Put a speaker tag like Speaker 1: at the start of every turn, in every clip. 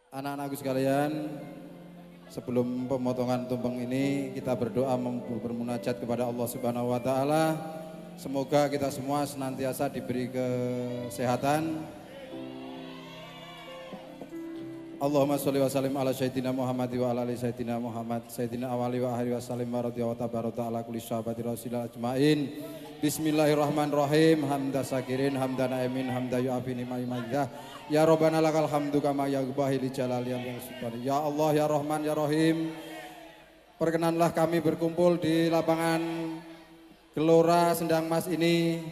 Speaker 1: Anak-anakku sekalian, sebelum pemotongan tumpeng ini kita berdoa bermunajat kepada Allah Subhanahu wa taala. Semoga kita semua senantiasa diberi kesehatan. Allahumma sholli wa sallim ala sayyidina Muhammad wa ala ali sayyidina Muhammad sayyidina awali wa akhiri wa sallim wa radhiyallahu tabaraka ala kulli sahabati rasulillah ajmain. Bismillahirrahmanirrahim. Hamda sakirin hamda naimin hamda yu'afi ni'maidah. Ya Rabbana lakal hamdu kama yaghbahi li jalali yang subhanahu. Ya Allah ya Rahman ya Rahim. Perkenanlah kami berkumpul di lapangan Gelora Sendang Mas ini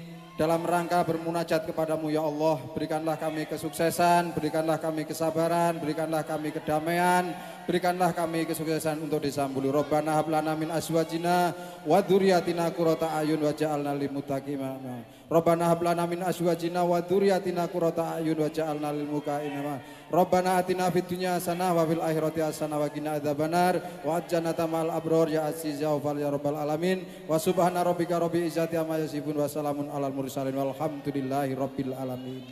Speaker 1: dalam rangka bermunajat kepadamu ya Allah. Berikanlah kami kesuksesan, berikanlah kami kesabaran, berikanlah kami kedamaian, berikanlah kami kesuksesan untuk disambuli. Rabbana hablana min azwajina wa dzurriyyatina qurrata ayun waj'alna lil muttaqina imama. Rabbana hablana min azwajina wa dzurriyyatina qurrata ayun waj'alna lil muttaqina imama. Rabbana atina fid dunya hasanah wa fil akhirati hasanah wa qina adzabannar wa jannata ma'al abrar ya aziz ya ghafar ya rabbal alamin. Wa subhana rabbika rabbil izzati amma yasifun wa salamun alal mursalin walhamdulillahi rabbil alamin.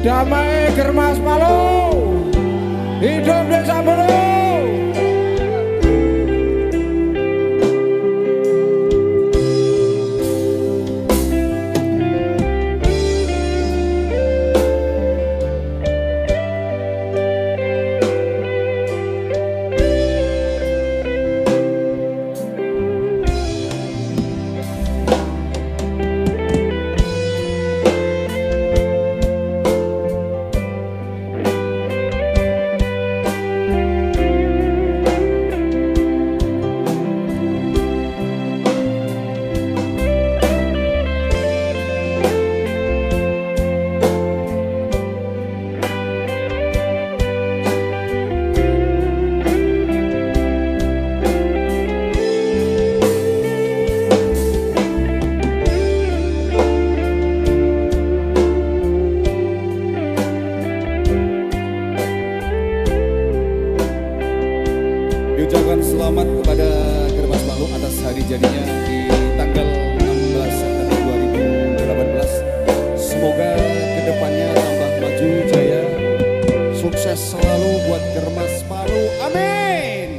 Speaker 1: Damai Germas Palu, hidup Desa Belu. Diucapkan selamat kepada Germas Palu atas hari jadinya di tanggal 16 September 2018. Semoga kedepannya tambah maju jaya, sukses selalu buat Germas Palu. Amin.